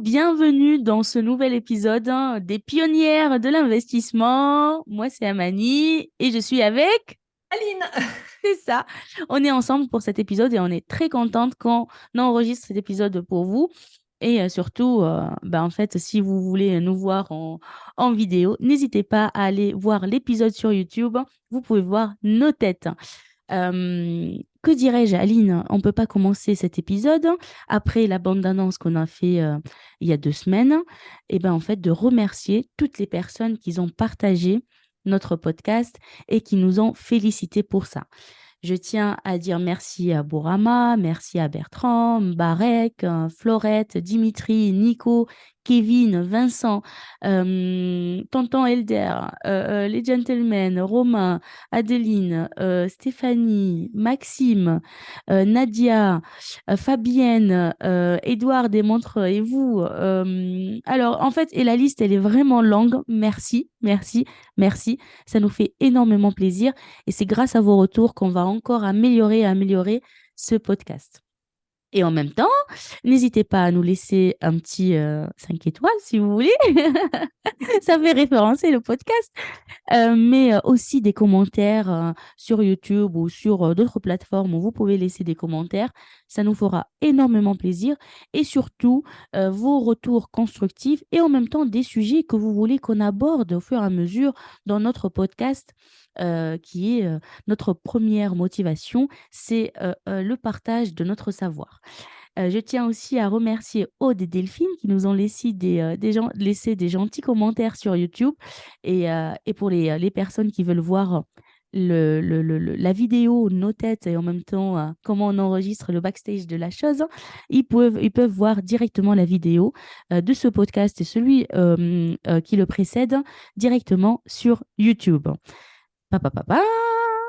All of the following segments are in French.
bienvenue dans ce nouvel épisode des pionnières de l'investissement. Moi, c'est Amani et je suis avec... Aline, C'est ça. On est ensemble pour cet épisode et on est très contente qu'on enregistre cet épisode pour vous. Et surtout, en fait, si vous voulez nous voir en vidéo, n'hésitez pas à aller voir l'épisode sur YouTube. Vous pouvez voir nos têtes. Que dirais-je, Aline? On ne peut pas commencer cet épisode après la bande-annonce qu'on a fait il y a 2 semaines. Et ben, en fait, de remercier toutes les personnes qui ont partagé notre podcast et qui nous ont félicités pour ça. Je tiens à dire merci à Bourama, merci à Bertrand, Barek, Florette, Dimitri, Nico, Kevin, Vincent, Tonton Elder, les gentlemen, Romain, Adeline, Stéphanie, Maxime, Nadia, Fabienne, Edouard et Montreux et vous. Alors, en fait, et la liste, elle est vraiment longue. Merci, merci, merci. Ça nous fait énormément plaisir. Et c'est grâce à vos retours qu'on va encore améliorer ce podcast. Et en même temps, n'hésitez pas à nous laisser un petit 5 étoiles si vous voulez. Ça fait référencer le podcast. Mais aussi des commentaires sur YouTube ou sur d'autres plateformes où vous pouvez laisser des commentaires. Ça nous fera énormément plaisir. Et surtout, vos retours constructifs et en même temps des sujets que vous voulez qu'on aborde au fur et à mesure dans notre podcast. Qui est notre première motivation, c'est le partage de notre savoir. Je tiens aussi à remercier Aude et Delphine qui nous ont laissé des gentils commentaires sur YouTube. Et pour les personnes qui veulent voir la vidéo, nos têtes et en même temps comment on enregistre le backstage de la chose, ils peuvent voir directement la vidéo de ce podcast et celui qui le précède directement sur YouTube. Papa, papa.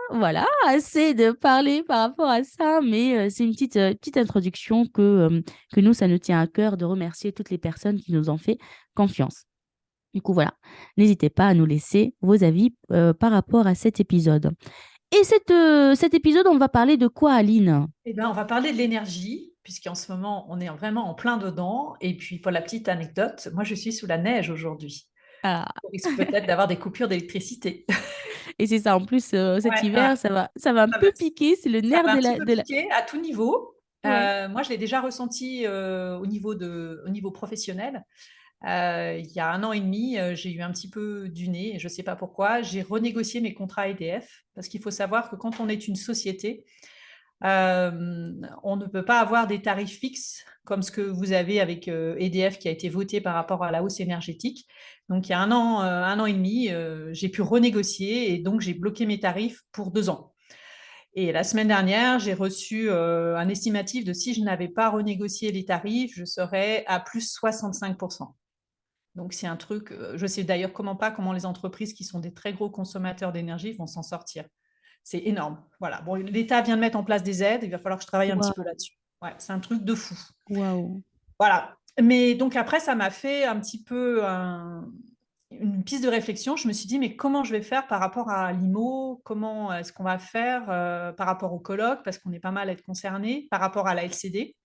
Voilà, assez de parler par rapport à ça, mais c'est une petite introduction que nous, ça nous tient à cœur de remercier toutes les personnes qui nous ont fait confiance. Du coup, voilà, n'hésitez pas à nous laisser vos avis par rapport à cet épisode. Et cet épisode, on va parler de quoi, Aline? on va parler de l'énergie, puisqu'en ce moment, on est vraiment en plein dedans. Et puis, pour la petite anecdote, moi, je suis sous la neige aujourd'hui. Ah, On risque peut-être d'avoir des coupures d'électricité. et c'est ça, en plus, cet Ouais, ouais. hiver, ça va un Ça va, peu piquer, c'est le ça nerf va de un petit la... peu De la... piquer à tout niveau. Ouais. Moi, je l'ai déjà ressenti au niveau professionnel. Il y a 1 an et demi, j'ai eu un petit peu du nez, je ne sais pas pourquoi. J'ai renégocié mes contrats EDF, parce qu'il faut savoir que quand on est une société, on ne peut pas avoir des tarifs fixes comme ce que vous avez avec EDF qui a été voté par rapport à la hausse énergétique. Donc, il y a 1 an et demi, j'ai pu renégocier et donc j'ai bloqué mes tarifs pour 2 ans. Et la semaine dernière, j'ai reçu un estimatif de si je n'avais pas renégocié les tarifs, je serais à plus 65%. Donc, c'est un truc, je sais d'ailleurs comment les entreprises qui sont des très gros consommateurs d'énergie vont s'en sortir. C'est énorme. Voilà. Bon, l'État vient de mettre en place des aides. Il va falloir que je travaille un petit peu Waouh. là-dessus. Ouais, c'est un truc de fou. Waouh. Voilà. Mais donc après, ça m'a fait un petit peu une piste de réflexion. Je me suis dit, mais comment je vais faire par rapport à l'IMO? Comment est-ce qu'on va faire par rapport au colloque? Parce qu'on est pas mal à être concernés. Par rapport à la LCD,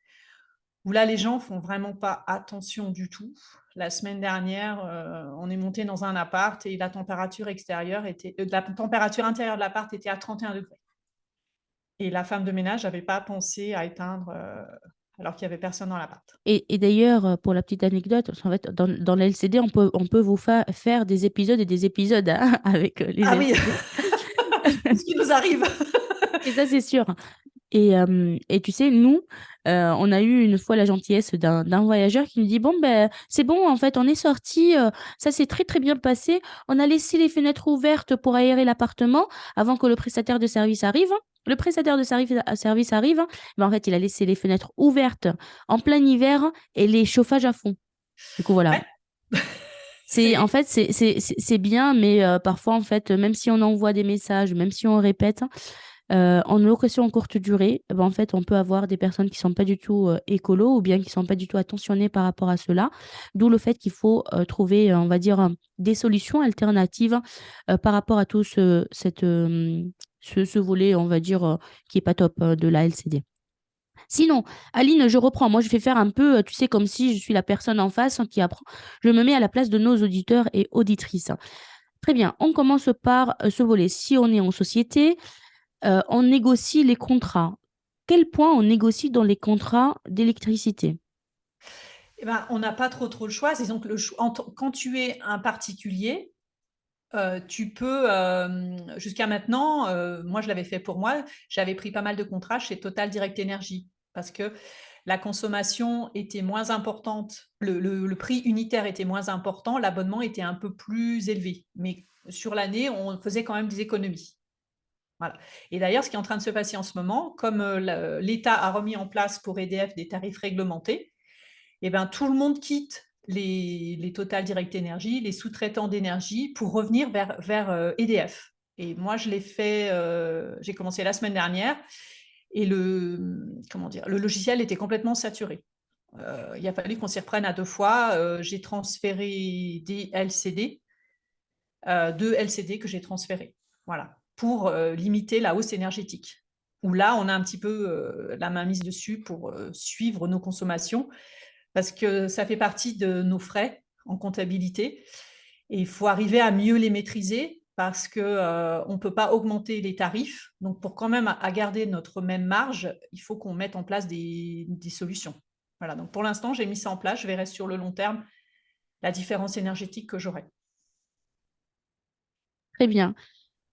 où là, les gens font vraiment pas attention du tout. La semaine dernière, on est monté dans un appart et la température intérieure de l'appart était à 31 degrés. Et la femme de ménage n'avait pas pensé à éteindre alors qu'il n'y avait personne dans l'appart. Et d'ailleurs, pour la petite anecdote, en fait, dans la LCD, on peut vous faire des épisodes et des épisodes hein, avec les Ah oui, LCD. ce qui nous arrive. Et ça, c'est sûr. Et tu sais, nous, on a eu une fois la gentillesse d'un voyageur qui nous dit, bon, ben, c'est bon, en fait, on est sorti, ça s'est très, très bien passé. On a laissé les fenêtres ouvertes pour aérer l'appartement avant que le prestataire de service arrive. Le prestataire de service arrive, ben, en fait, il a laissé les fenêtres ouvertes en plein hiver et les chauffages à fond. Du coup, voilà. Ouais, En c'est fait, c'est bien, mais parfois, en fait, même si on envoie des messages, même si on répète, en location courte durée, ben, en fait, on peut avoir des personnes qui sont pas du tout écolo ou bien qui sont pas du tout attentionnées par rapport à cela. D'où le fait qu'il faut trouver, on va dire, des solutions alternatives par rapport à tout ce volet, on va dire, qui est pas top de la LCD. Sinon, Aline, je reprends. Moi, je vais faire un peu, tu sais, comme si je suis la personne en face qui apprend. Je me mets à la place de nos auditeurs et auditrices. Très bien, on commence par ce volet. Si on est en société, on négocie les contrats. Quel point on négocie dans les contrats d'électricité? Eh ben, on n'a pas trop le choix. C'est donc quand tu es un particulier, tu peux, jusqu'à maintenant, moi je l'avais fait pour moi, j'avais pris pas mal de contrats chez Total Direct Energy parce que la consommation était moins importante, le prix unitaire était moins important, l'abonnement était un peu plus élevé. Mais sur l'année, on faisait quand même des économies. Voilà. Et d'ailleurs, ce qui est en train de se passer en ce moment, comme l'État a remis en place pour EDF des tarifs réglementés, eh ben, tout le monde quitte les Total Direct Energy, les sous-traitants d'énergie, pour revenir vers EDF. Et moi, je l'ai fait, j'ai commencé la semaine dernière, et comment dire, le logiciel était complètement saturé. Il a fallu qu'on s'y reprenne à 2 fois. J'ai transféré des LCD, 2 LCD que j'ai transférés, voilà, pour limiter la hausse énergétique. Où là, on a un petit peu la main mise dessus pour suivre nos consommations, parce que ça fait partie de nos frais en comptabilité. Et il faut arriver à mieux les maîtriser parce qu'on ne peut pas augmenter les tarifs. Donc, pour quand même à garder notre même marge, il faut qu'on mette en place des solutions. Voilà, donc pour l'instant, j'ai mis ça en place. Je verrai sur le long terme la différence énergétique que j'aurai. Très bien,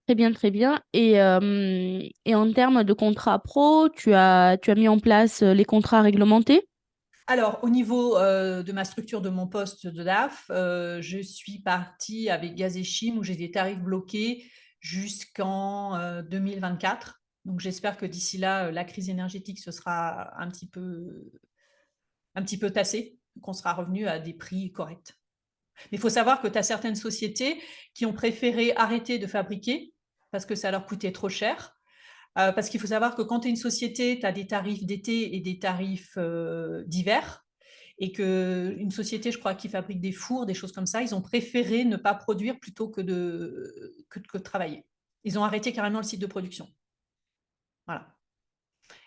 très bien, très bien. Et en termes de contrat pro, tu as mis en place les contrats réglementés? Alors, au niveau de ma structure de mon poste de DAF, je suis partie avec Gaz et Chim où j'ai des tarifs bloqués jusqu'en 2024. Donc, j'espère que d'ici là, la crise énergétique se sera un petit peu tassée, qu'on sera revenu à des prix corrects. Mais il faut savoir que tu as certaines sociétés qui ont préféré arrêter de fabriquer parce que ça leur coûtait trop cher. Parce qu'il faut savoir que quand tu es une société, tu as des tarifs d'été et des tarifs d'hiver. Et qu'une société, je crois, qui fabrique des fours, des choses comme ça, ils ont préféré ne pas produire plutôt que de travailler. Ils ont arrêté carrément le site de production. Voilà.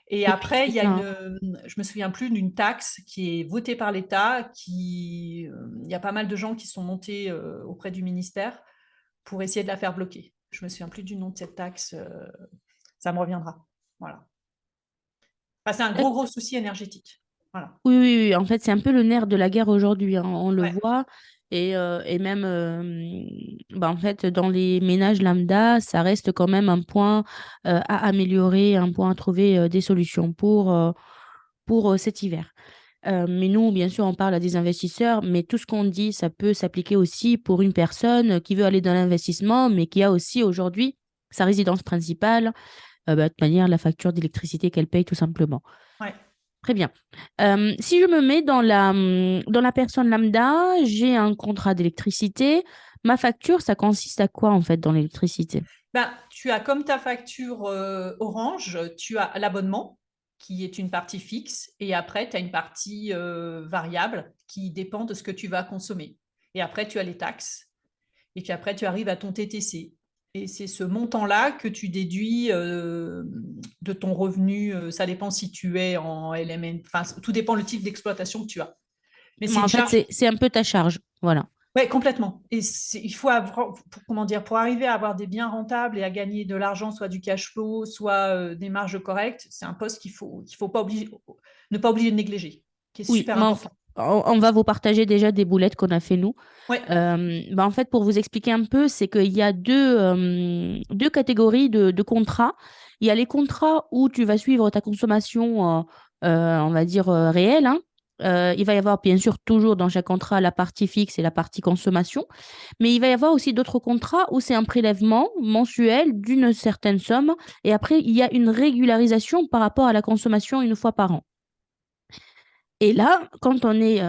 Et C'est après, il y a bien. je me souviens plus d'une taxe qui est votée par l'État, il y a pas mal de gens qui sont montés auprès du ministère pour essayer de la faire bloquer. Je me souviens plus du nom de cette taxe, ça me reviendra. Voilà. Enfin, c'est un gros souci énergétique. Voilà. Oui, oui, oui. En fait, c'est un peu le nerf de la guerre aujourd'hui, hein. On le Ouais. voit. Et même, bah, en fait, dans les ménages lambda, ça reste quand même un point à améliorer, un point à trouver des solutions pour cet hiver. Mais nous, bien sûr, on parle à des investisseurs, mais tout ce qu'on dit, ça peut s'appliquer aussi pour une personne qui veut aller dans l'investissement, mais qui a aussi aujourd'hui sa résidence principale, bah, de toute manière, la facture d'électricité qu'elle paye tout simplement. Ouais. Très bien. Si je me mets dans la personne lambda, j'ai un contrat d'électricité. Ma facture, ça consiste à quoi en fait dans l'électricité? Ben, tu as comme ta facture Orange, tu as l'abonnement qui est une partie fixe et après tu as une partie variable qui dépend de ce que tu vas consommer. Et après tu as les taxes et puis après tu arrives à ton TTC. Et c'est ce montant-là que tu déduis de ton revenu. Ça dépend si tu es en LMN, enfin tout dépend le type d'exploitation que tu as. Mais c'est Moi, une en fait, charge. c'est un peu ta charge. Voilà. Oui, complètement. Et il faut avoir, comment dire, pour arriver à avoir des biens rentables et à gagner de l'argent, soit du cash flow, soit des marges correctes, c'est un poste qu'il faut pas ne pas oublier de négliger, qui est Oui, super mais important. on va vous partager déjà des boulettes qu'on a fait nous. Ouais, Bah, en fait, pour vous expliquer un peu, c'est qu'il y a deux catégories de contrats. Il y a les contrats où tu vas suivre ta consommation, on va dire, réelle, hein. Il va y avoir bien sûr toujours dans chaque contrat la partie fixe et la partie consommation, mais il va y avoir aussi d'autres contrats où c'est un prélèvement mensuel d'une certaine somme et après il y a une régularisation par rapport à la consommation une fois par an. Et là, quand on est,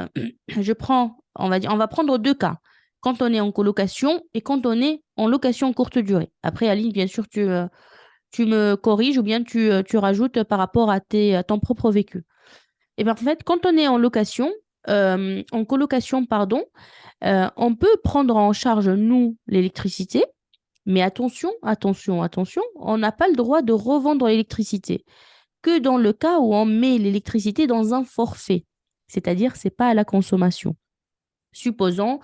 on va prendre deux cas. Quand on est en colocation et quand on est en location courte durée. Après, Aline, bien sûr, tu me corriges ou bien tu rajoutes par rapport à ton propre vécu. Et bien, en fait, quand on est en colocation, pardon, on peut prendre en charge, nous, l'électricité, mais attention, attention, attention, on n'a pas le droit de revendre l'électricité. que dans le cas où on met l'électricité dans un forfait, c'est-à-dire c'est pas à la consommation. Supposons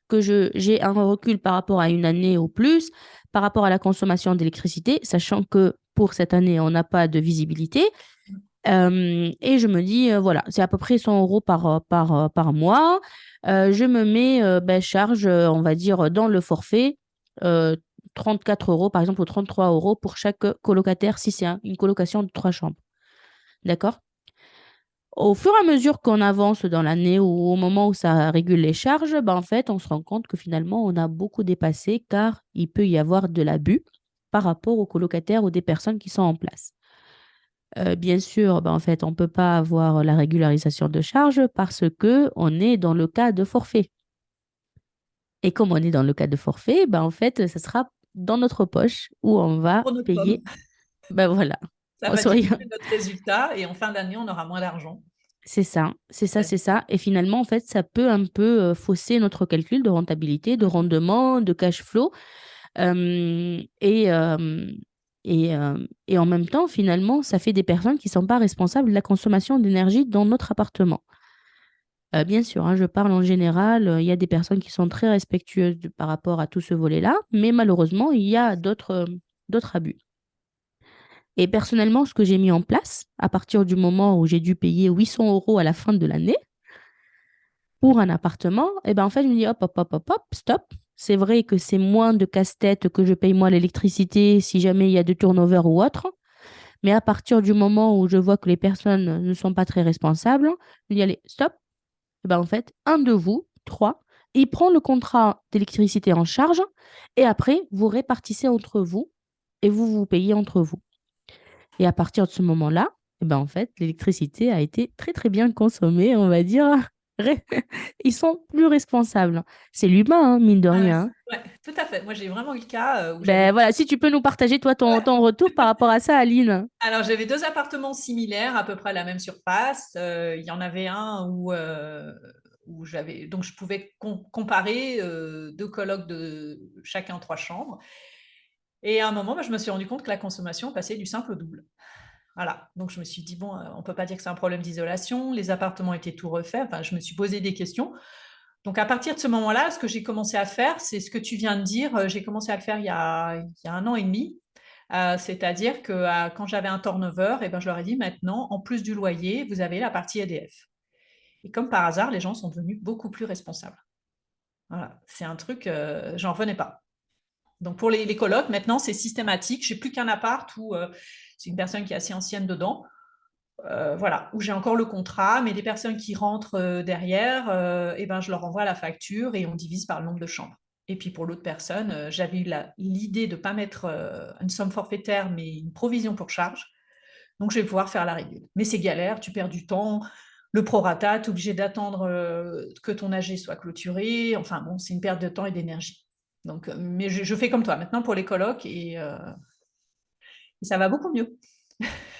que j'ai un recul par rapport à une année ou plus, par rapport à la consommation d'électricité, sachant que pour cette année, on n'a pas de visibilité. Et je me dis, voilà, c'est à peu près 100 euros par mois. Je me mets charge, on va dire, dans le forfait, euh, 34 euros, par exemple, ou 33 euros pour chaque colocataire si c'est une colocation de 3 chambres. D'accord? Au fur et à mesure qu'on avance dans l'année ou au moment où ça régule les charges, en fait, on se rend compte que finalement, on a beaucoup dépassé car il peut y avoir de l'abus par rapport aux colocataires ou des personnes qui sont en place. Bien sûr, en fait, on ne peut pas avoir la régularisation de charges parce que on est dans le cas de forfait. Et comme on est dans le cas de forfait, en fait, ce sera dans notre poche où on va Pour notre pomme. payer. Voilà. Ça On va soyez- diminuer notre résultat et en fin d'année, on aura moins d'argent. C'est ça, c'est ça, c'est ça. Et finalement, en fait, ça peut un peu fausser notre calcul de rentabilité, de rendement, de cash flow. Euh, et, euh, et en même temps, finalement, ça fait des personnes qui ne sont pas responsables de la consommation d'énergie dans notre appartement. Bien sûr, hein, je parle en général, il y a des personnes qui sont très respectueuses par rapport à tout ce volet-là, mais malheureusement, il y a d'autres abus. Et personnellement, ce que j'ai mis en place, à partir du moment où j'ai dû payer 800 euros à la fin de l'année pour un appartement, en fait, je me dis hop, hop, hop, hop, hop, stop. C'est vrai que c'est moins de casse-tête que je paye moi l'électricité si jamais il y a de turnover ou autre. Mais à partir du moment où je vois que les personnes ne sont pas très responsables, je dis allez, stop. En fait, un de vous, trois, il prend le contrat d'électricité en charge et après, vous répartissez entre vous et vous vous payez entre vous. Et à partir de ce moment-là, en fait, l'électricité a été très, très bien consommée, on va dire. Ils sont plus responsables. C'est l'humain, hein, mine de Ah ouais, rien, hein. ouais, tout à fait. Moi, j'ai vraiment eu le cas où j'avais. Voilà, si tu peux nous partager, toi, Ouais. ton retour par rapport à ça, Aline. Alors, j'avais deux appartements similaires, à peu près à la même surface. Il y en avait un où j'avais, donc je pouvais comparer deux colocs de chacun 3 chambres. Et à un moment, je me suis rendu compte que la consommation passait du simple au double. Voilà. Donc, je me suis dit, bon, on ne peut pas dire que c'est un problème d'isolation. Les appartements étaient tout refaits. Enfin, je me suis posé des questions. Donc, à partir de ce moment-là, ce que j'ai commencé à faire, c'est ce que tu viens de dire. J'ai commencé à le faire il y a 1 an et demi. C'est-à-dire que quand j'avais un turnover, je leur ai dit maintenant, en plus du loyer, vous avez la partie EDF. Et comme par hasard, les gens sont devenus beaucoup plus responsables. Voilà, c'est un truc, j'en revenais pas. Donc pour les colocs, maintenant, c'est systématique. J'ai plus qu'un appart où c'est une personne qui est assez ancienne dedans. Voilà, où j'ai encore le contrat, mais des personnes qui rentrent derrière, je leur envoie la facture et on divise par le nombre de chambres. Et puis pour l'autre personne, j'avais eu l'idée de ne pas mettre une somme forfaitaire, mais une provision pour charge. Donc je vais pouvoir faire la régule. Mais c'est galère, tu perds du temps. Le prorata, tu es obligé d'attendre que ton AG soit clôturé. Enfin bon, c'est une perte de temps et d'énergie. Donc, mais je fais comme toi maintenant pour les colocs et ça va beaucoup mieux.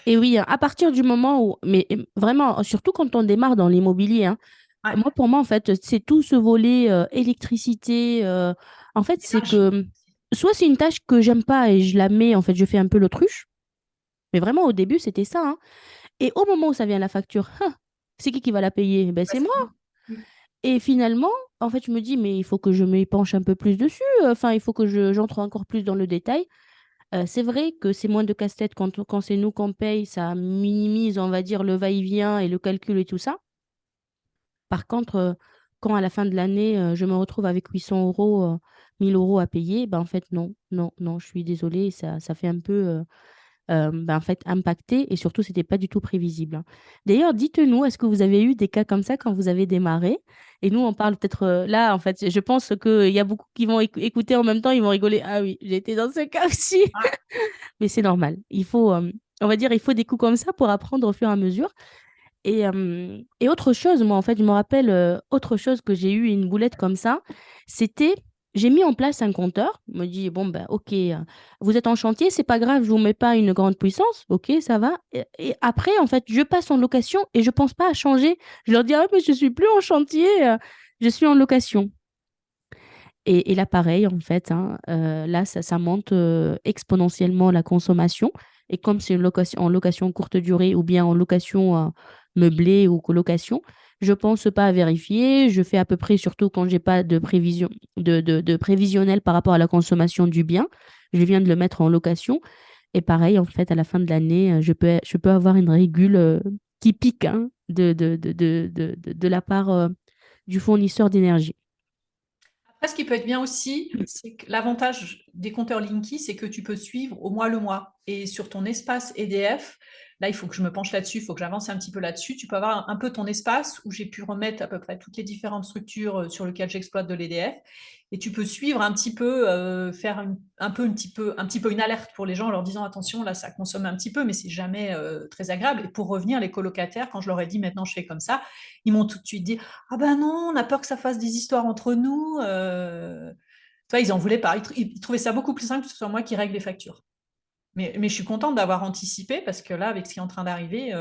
Et oui, hein, à partir du moment où, mais vraiment, surtout quand on démarre dans l'immobilier, hein, Ouais, pour moi, en fait, c'est tout ce volet électricité. En fait, c'est énergie. que soit c'est une tâche que j'aime pas et je la mets, en fait, je fais un peu l'autruche. Mais vraiment, au début, c'était ça, hein. Et au moment où ça vient la facture, c'est qui va la payer? Ouais, C'est c'est moi. tout. Mm. Et finalement, en fait, je me dis, mais il faut que je m'y penche un peu plus dessus. Enfin, il faut que j'entre encore plus dans le détail. C'est vrai que c'est moins de casse-tête quand c'est nous qu'on paye, ça minimise, on va dire, le va-et-vient et le calcul et tout ça. Par contre, quand à la fin de l'année, je me retrouve avec 800 euros, 1000 euros à payer, en fait, non, non, non, je suis désolée, ça fait un peu, en fait, impacté et surtout, c'était pas du tout prévisible, hein. D'ailleurs, dites-nous, est-ce que vous avez eu des cas comme ça quand vous avez démarré? Et nous, on parle peut-être là, en fait, je pense qu'il y a beaucoup qui vont écouter en même temps, ils vont rigoler. Ah oui, j'ai été dans ce cas aussi. Ouais. Mais c'est normal. On va dire, il faut des coups comme ça pour apprendre au fur et à mesure. Et autre chose, moi, en fait, je me rappelle autre chose que j'ai eu une boulette comme ça, c'était, j'ai mis en place un compteur. Je me dis, bon, ben, ok, vous êtes en chantier, c'est pas grave, je vous mets pas une grande puissance, ok, ça va. Et après, en fait, je passe en location et je pense pas à changer. Je leur dis, ah, mais je suis plus en chantier, je suis en location. Et là, pareil, en fait, hein, là, ça monte exponentiellement la consommation. Et comme c'est une location, en location courte durée ou bien en location meublée ou colocation, je pense pas à vérifier. Je fais à peu près, surtout quand j'ai pas de prévision, de prévisionnel par rapport à la consommation du bien. Je viens de le mettre en location. Et pareil, en fait, à la fin de l'année, je peux avoir une régule qui pique hein, de la part du fournisseur d'énergie. Après, ce qui peut être bien aussi, c'est que l'avantage des compteurs Linky, c'est que tu peux suivre au mois le mois. Et sur ton espace EDF, là, il faut que je me penche là-dessus, il faut que j'avance un petit peu là-dessus. Tu peux avoir un peu ton espace où j'ai pu remettre à peu près toutes les différentes structures sur lesquelles j'exploite de l'EDF. Et tu peux suivre un petit peu, faire un petit peu une alerte pour les gens en leur disant attention, là, ça consomme un petit peu, mais c'est jamais très agréable. Et pour revenir, les colocataires, quand je leur ai dit maintenant je fais comme ça, ils m'ont tout de suite dit ah ben non, on a peur que ça fasse des histoires entre nous. Toi, ils en voulaient pas. Ils trouvaient ça beaucoup plus simple que ce soit moi qui règle les factures. Mais je suis contente d'avoir anticipé parce que là, avec ce qui est en train d'arriver,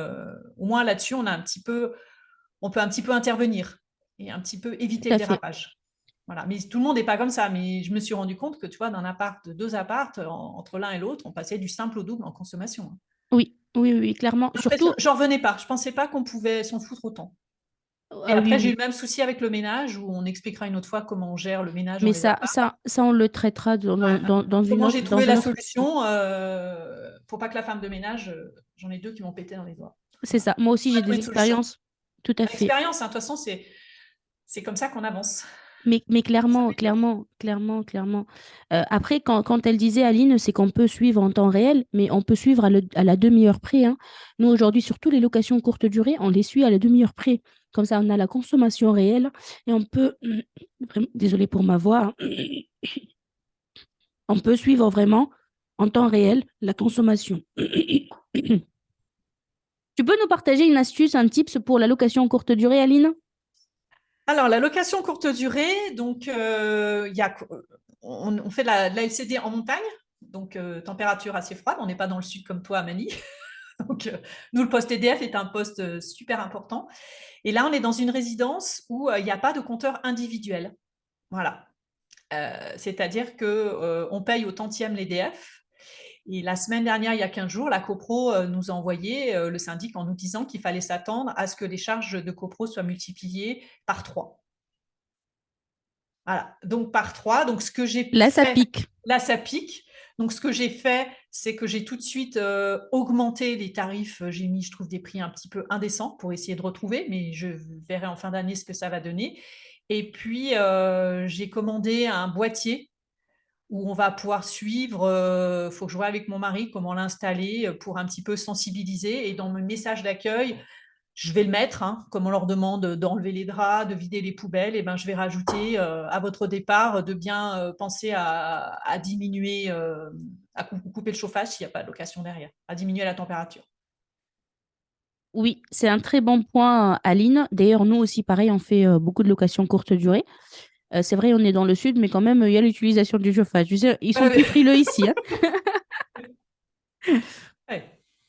au moins là-dessus, on peut un petit peu intervenir et un petit peu éviter Tout le à fait. dérapage. Voilà. Mais tout le monde n'est pas comme ça. Mais je me suis rendu compte que, tu vois, d'un appart, de deux appartes, entre l'un et l'autre, on passait du simple au double en consommation. Oui, oui, oui, oui, clairement. Surtout, J'en revenais pas. Je pensais pas qu'on pouvait s'en foutre autant. Et ah oui, après, j'ai eu oui. le même souci avec le ménage, où on expliquera une autre fois comment on gère le ménage dans Mais les apparts. ça, on le traitera dans une Comment autre, j'ai dans trouvé un la autre. solution pour pas que la femme de ménage, j'en ai deux qui m'ont pété dans les doigts. C'est Voilà. ça. Moi aussi, On j'ai a trouvé des une solution. expériences. Tout à fait. L'expérience, hein, de toute façon, c'est comme ça qu'on avance. Mais On clairement, s'améliore. clairement, clairement, clairement. Après, quand elle disait, Aline, c'est qu'on peut suivre en temps réel, mais on peut suivre à la demi-heure près, hein. Nous, aujourd'hui, surtout les locations courte durée, on les suit à la demi-heure près. Comme ça, on a la consommation réelle et on peut, vraiment, désolée pour ma voix, hein, on peut suivre vraiment en temps réel la consommation. Tu peux nous partager une astuce, un tips pour la location courte durée, Aline? Alors, la location courte durée, donc, on fait de la LCD en montagne, donc température assez froide. On n'est pas dans le sud comme toi à Manille. Donc, nous, le poste EDF est un poste super important. Et là, on est dans une résidence où il n'y a pas de compteur individuel. Voilà. C'est-à-dire que on paye au tantième l'EDF. Et la semaine dernière, il y a 15 jours, la CoPro nous a envoyé le syndic en nous disant qu'il fallait s'attendre à ce que les charges de CoPro soient multipliées par 3. Voilà, donc par 3. Donc ce que j'ai Là, ça fait, pique. là ça pique. Donc ce que j'ai fait, c'est que j'ai tout de suite augmenté les tarifs. J'ai mis, je trouve, des prix un petit peu indécents pour essayer de retrouver, mais je verrai en fin d'année ce que ça va donner. Et puis j'ai commandé un boîtier où on va pouvoir suivre. Il faut que je vois avec mon mari comment l'installer pour un petit peu sensibiliser. Et dans mes messages d'accueil, je vais le mettre, hein, comme on leur demande d'enlever les draps, de vider les poubelles, et ben je vais rajouter à votre départ de bien penser à diminuer, à couper le chauffage s'il n'y a pas de location derrière, à diminuer la température. Oui, c'est un très bon point, Aline. D'ailleurs, nous aussi, pareil, on fait beaucoup de locations courte durée. C'est vrai, on est dans le sud, mais quand même, il y a l'utilisation du chauffage. Tu sais, ils sont plus Ouais, frileux ici, hein. ouais.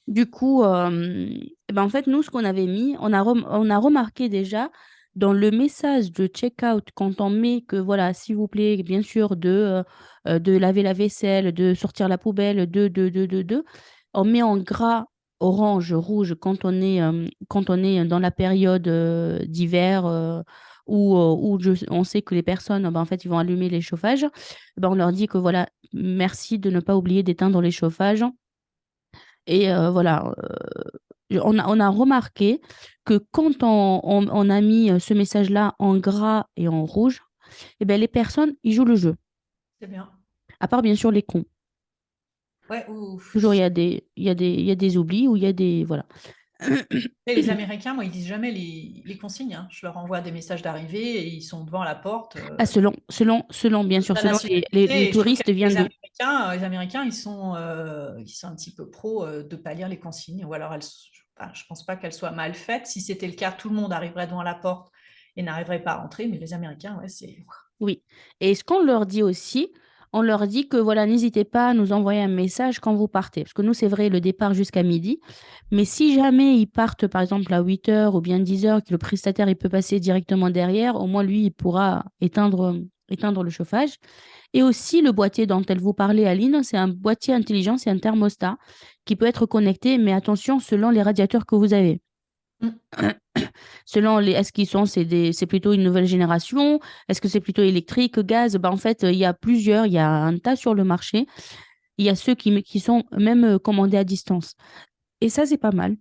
Du coup, eh ben, en fait, nous, ce qu'on avait mis, on a remarqué déjà dans le message de check-out, quand on met que, voilà, s'il vous plaît, bien sûr, de laver la vaisselle, de sortir la poubelle, on met en gras, orange, rouge quand on est dans la période d'hiver on sait que les personnes, ben, en fait, ils vont allumer les chauffages. Ben, on leur dit que, voilà, merci de ne pas oublier d'éteindre les chauffages. Et voilà, on a remarqué que quand on a mis ce message-là en gras et en rouge, eh ben, les personnes, ils jouent le jeu. C'est bien. À part, bien sûr, les cons. Ouais, ouf. Toujours, il y a des oublis ou il y a des... Voilà. Et les Américains, moi, ils disent jamais les consignes, hein. Je leur envoie des messages d'arrivée et ils sont devant la porte. Ah, selon, bien sûr, La selon les nationalité. Et je trouve touristes qu'avec viennent d'où? Les Américains, ils sont un petit peu pros de ne pas lire les consignes. Ou alors, je ne pense pas qu'elles soient mal faites. Si c'était le cas, tout le monde arriverait devant la porte et n'arriverait pas à rentrer. Mais les Américains, ouais, c'est. Oui. Et ce qu'on leur dit aussi, on leur dit que voilà, n'hésitez pas à nous envoyer un message quand vous partez. Parce que nous, c'est vrai, le départ jusqu'à midi. Mais si jamais ils partent, par exemple, à 8 heures ou bien 10 heures, que le prestataire il peut passer directement derrière, au moins lui, il pourra éteindre éteindre le chauffage. Et aussi, le boîtier dont elle vous parlait, Aline, c'est un boîtier intelligent, c'est un thermostat qui peut être connecté, mais attention, selon les radiateurs que vous avez. Mm. Selon est-ce qu'ils sont, c'est plutôt une nouvelle génération, est-ce que c'est plutôt électrique, gaz? En fait, il y a plusieurs, il y a un tas sur le marché. Il y a ceux qui sont même commandés à distance. Et ça, c'est pas mal.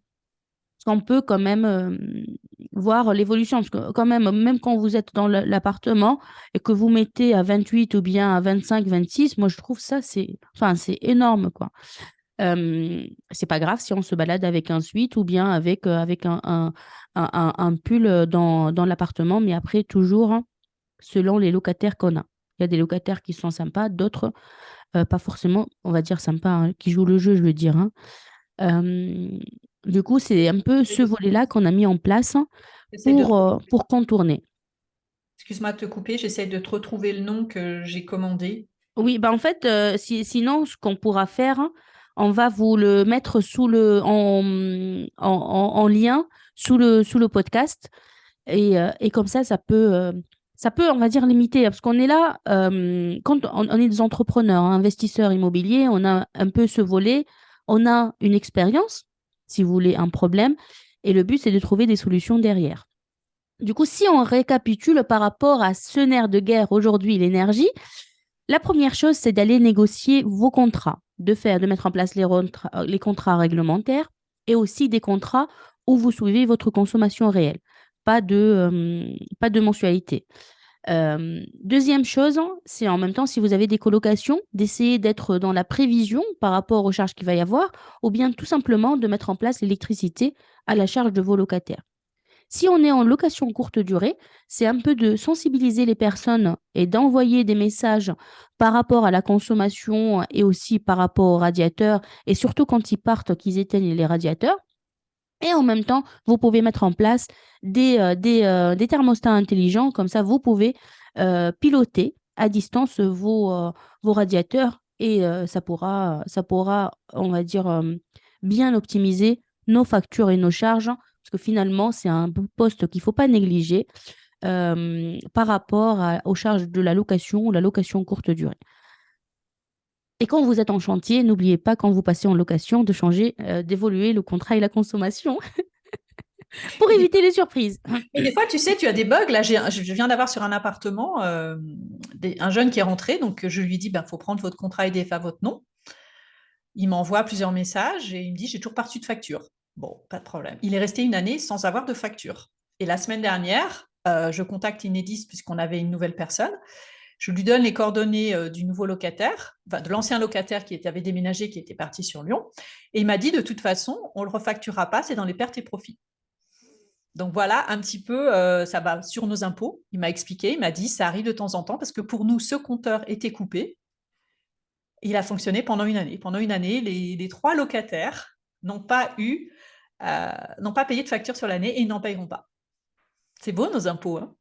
Parce qu'on peut quand même voir l'évolution. Parce que quand même, même quand vous êtes dans l'appartement et que vous mettez à 28 ou bien à 25, 26, moi, je trouve ça, c'est énorme, quoi. C'est pas grave si on se balade avec un sweat ou bien avec un pull dans l'appartement, mais après, toujours selon les locataires qu'on a. Il y a des locataires qui sont sympas, d'autres pas forcément, on va dire sympas, hein, qui jouent le jeu, je veux dire, hein. Euh, du coup, c'est un peu ce volet-là qu'on a mis en place J'essaie de... pour contourner. Excuse-moi de te couper, j'essaie de te retrouver le nom que j'ai commandé. Oui, en fait, sinon, ce qu'on pourra faire, hein, on va vous le mettre en lien sous le podcast. Et comme ça peut, on va dire, limiter. Parce qu'on est là, quand on est des entrepreneurs, hein, investisseurs immobiliers, on a un peu ce volet, on a une expérience, si vous voulez, un problème. Et le but, c'est de trouver des solutions derrière. Du coup, si on récapitule par rapport à ce nerf de guerre aujourd'hui, l'énergie, la première chose, c'est d'aller négocier vos contrats, de mettre en place les contrats réglementaires et aussi des contrats où vous suivez votre consommation réelle, pas de mensualité. Deuxième chose, c'est en même temps, si vous avez des colocations, d'essayer d'être dans la prévision par rapport aux charges qu'il va y avoir, ou bien tout simplement de mettre en place l'électricité à la charge de vos locataires. Si on est en location courte durée, c'est un peu de sensibiliser les personnes et d'envoyer des messages par rapport à la consommation et aussi par rapport aux radiateurs et surtout quand ils partent, qu'ils éteignent les radiateurs. Et en même temps, vous pouvez mettre en place des thermostats intelligents, comme ça vous pouvez piloter à distance vos radiateurs et ça pourra, on va dire, bien optimiser nos factures et nos charges, parce que finalement, c'est un poste qu'il ne faut pas négliger par rapport aux charges de la location ou la location courte durée. Et quand vous êtes en chantier, n'oubliez pas, quand vous passez en location, de changer, d'évoluer le contrat et la consommation pour Et des, éviter les surprises. et des fois, tu sais, tu as des bugs. Là, je viens d'avoir sur un appartement un jeune qui est rentré. Donc, je lui dis, ben, faut prendre votre contrat EDF à votre nom. Il m'envoie plusieurs messages et il me dit, j'ai toujours pas reçu de facture. Bon, pas de problème. Il est resté une année sans avoir de facture. Et la semaine dernière, je contacte Enedis puisqu'on avait une nouvelle personne. Je lui donne les coordonnées du nouveau locataire, enfin, de l'ancien locataire qui avait déménagé, qui était parti sur Lyon. Et il m'a dit, de toute façon, on ne le refacturera pas, c'est dans les pertes et profits. Donc voilà, un petit peu, ça va sur nos impôts. Il m'a expliqué, il m'a dit, ça arrive de temps en temps parce que pour nous, ce compteur était coupé. Il a fonctionné pendant une année. Pendant une année, les trois locataires n'ont pas eu, n'ont pas payé de facture sur l'année et ils n'en payeront pas. C'est beau nos impôts, hein.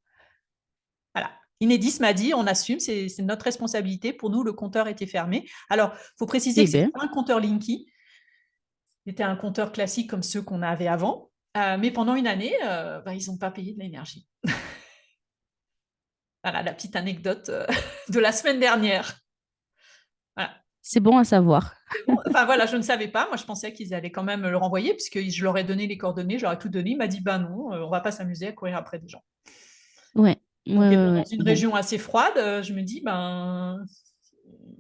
Voilà. Enedis m'a dit, on assume, c'est notre responsabilité. Pour nous, le compteur était fermé. Alors, il faut préciser Eh que c'est bien, pas un compteur Linky, c'était un compteur classique comme ceux qu'on avait avant. Mais pendant une année, ils n'ont pas payé de l'énergie. Voilà la petite anecdote de la semaine dernière. Voilà. c'est bon à savoir. Bon, enfin voilà, je ne savais pas. Moi, je pensais qu'ils allaient quand même le renvoyer, puisque je leur ai donné les coordonnées, j'aurais tout donné. Il m'a dit, ben non, on va pas s'amuser à courir après des gens. Ouais, ouais, Donc, étant ouais, dans ouais. une Bon, région assez froide, je me dis, ben,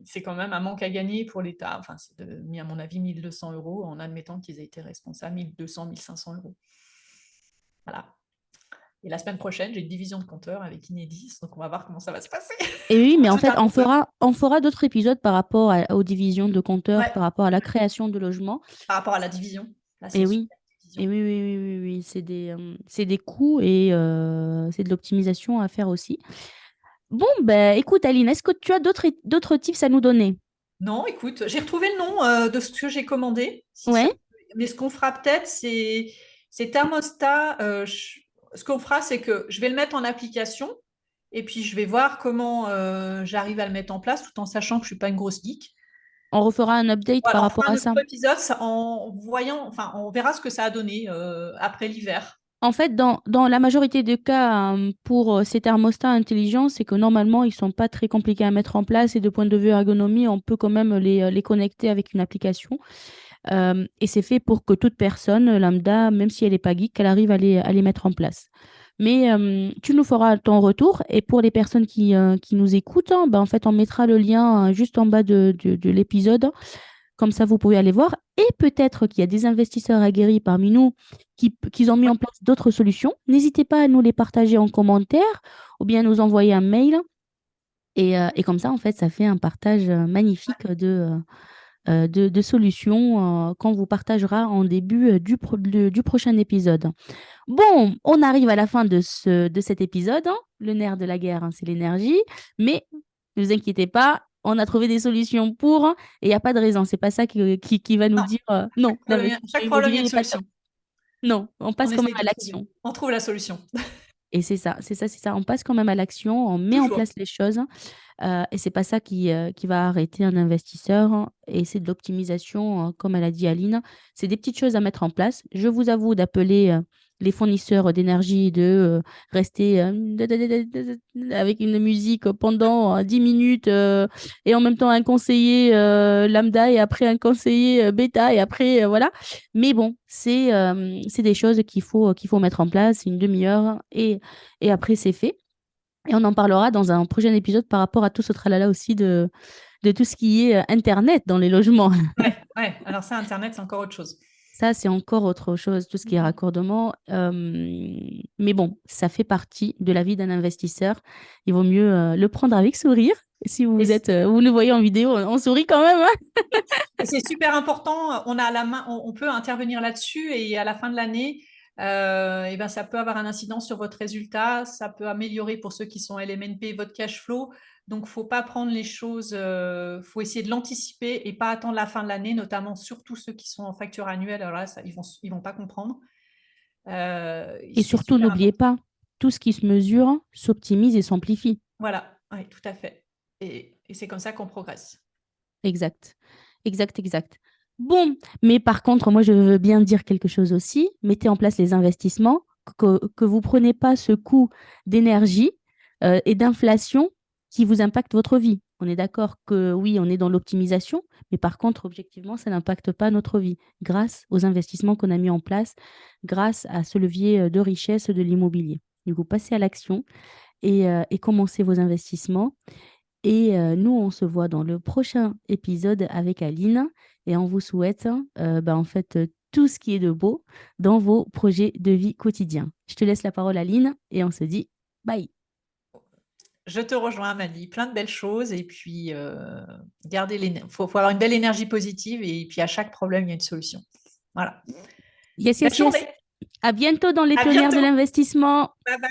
c'est quand même un manque à gagner pour l'État. Enfin, c'est mis, à mon avis, 1 200 € en admettant qu'ils aient été responsables, 1 200, 1 500 €. Voilà. Et la semaine prochaine, j'ai une division de compteurs avec Enedis, donc on va voir comment ça va se passer. et oui, On mais en rajoute fait, un compteur. on fera d'autres épisodes par rapport aux divisions de compteurs, Ouais, par rapport à la création de logements. par rapport à la division. Là, c'est Et une oui, super et division. oui, oui, oui, oui, oui, c'est des coûts et c'est de l'optimisation à faire aussi. Bon, ben, écoute, Aline, est-ce que tu as d'autres tips à nous donner? Non, écoute, j'ai retrouvé le nom de ce que j'ai commandé. Si ça... Ouais, Mais ce qu'on fera peut-être, c'est thermostat. Ce qu'on fera, c'est que je vais le mettre en application et puis je vais voir comment j'arrive à le mettre en place tout en sachant que je ne suis pas une grosse geek. on refera un update par Voilà, on rapport fera un à autre ça. épisode en voyant, enfin, on verra ce que ça a donné après l'hiver. En fait, dans la majorité des cas, pour ces thermostats intelligents, c'est que normalement, ils sont pas très compliqués à mettre en place et de point de vue ergonomie, on peut quand même les connecter avec une application. Et c'est fait pour que toute personne lambda, même si elle n'est pas geek, elle arrive à les mettre en place. Mais tu nous feras ton retour. Et pour les personnes qui nous écoutent, hein, ben, en fait, on mettra le lien juste en bas de l'épisode. Comme ça, vous pouvez aller voir. Et peut-être qu'il y a des investisseurs aguerris parmi nous qui ont mis Ouais, en place d'autres solutions. N'hésitez pas à nous les partager en commentaire ou bien nous envoyer un mail. Et comme ça, en fait, ça fait un partage magnifique de solutions qu'on vous partagera en début du prochain épisode. Bon, on arrive à la fin de cet épisode, hein. Le nerf de la guerre, hein, c'est l'énergie. Mais ne vous inquiétez pas, on a trouvé des solutions pour, hein, et il n'y a pas de raison. C'est pas ça qui va nous non, dire non, l'investissement chaque problème, il y immobilier a une n'est pas solution. bien. Non, on On passe quand même essaye à de trouver. l'action. On trouve la solution. Et c'est ça, c'est ça, c'est ça. On passe quand même à l'action, on met en Toujours. place les choses. Et c'est pas ça qui va arrêter un investisseur, hein. Et c'est de l'optimisation, comme elle a dit Aline. C'est des petites choses à mettre en place. Je vous avoue d'appeler les fournisseurs d'énergie, de rester avec une musique pendant 10 minutes et en même temps un conseiller lambda et après un conseiller bêta et après voilà. Mais bon, c'est des choses qu'il faut mettre en place, une demi-heure et après c'est fait. Et on en parlera dans un prochain épisode par rapport à tout ce tralala aussi de tout ce qui est Internet dans les logements. Ouais, ouais. Alors ça, Internet, c'est encore autre chose. Ça, c'est encore autre chose, tout ce qui est Mhm. raccordement. Mais bon, ça fait partie de la vie d'un investisseur. Il vaut mieux le prendre avec sourire. Si Et vous nous voyez en vidéo, on sourit quand même, hein. c'est super important. On a la main, on peut intervenir là-dessus et à la fin de l'année, et ben, ça peut avoir un incident sur votre résultat. Ça peut améliorer pour ceux qui sont LMNP votre cash flow. Donc, faut pas prendre les choses, faut essayer de l'anticiper et pas attendre la fin de l'année, notamment surtout ceux qui sont en facture annuelle. Alors là, ça, ils vont pas comprendre. Et C'est surtout, super n'oubliez important. pas, tout ce qui se mesure s'optimise et s'amplifie. Voilà, oui, tout à fait. Et c'est comme ça qu'on progresse. Exact. Exact, exact. Bon, mais par contre, moi, je veux bien dire quelque chose aussi. Mettez en place les investissements, que vous ne prenez pas ce coût d'énergie et d'inflation qui vous impacte votre vie. On est d'accord que oui, on est dans l'optimisation, mais par contre, objectivement, ça n'impacte pas notre vie grâce aux investissements qu'on a mis en place, grâce à ce levier de richesse de l'immobilier. Du coup, passez à l'action et commencez vos investissements. Et nous, on se voit dans le prochain épisode avec Aline et on vous souhaite en fait tout ce qui est de beau dans vos projets de vie quotidiens. Je te laisse la parole, Aline, et on se dit bye. Je te rejoins, Mali. Plein de belles choses. Et puis, garder faut avoir une belle énergie positive. Et puis, à chaque problème, il y a une solution. Voilà. Yes, Belle yes, yes. journée. À bientôt dans les À pionnières de bientôt. l'investissement. Bye bye.